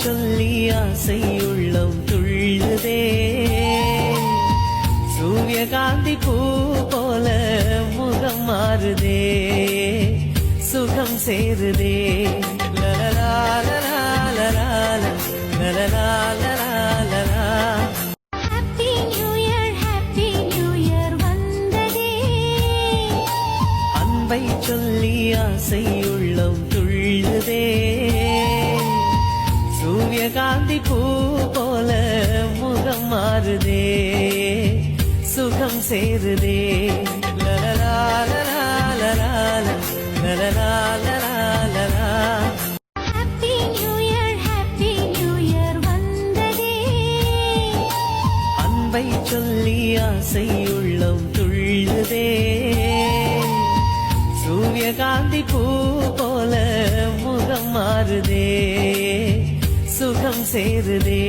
சொல்லி ஆசை உள்ளம் துள்ளுதே சூரியகாந்தி பூ போல முகம் மாறுதே சுகம் சேருதே அன்பை சொல்லி ஆசை உள்ளம் துள்ளுதே சூரியகாந்தி பூ போல முகம் மாறுதே சுகம் சேருதே அன்பை சொல்லி ஆசை உள்ளம் துள்ளுதே சூரியகாந்தி பூ போல முகம் மாறுதே சுகம் சேருதே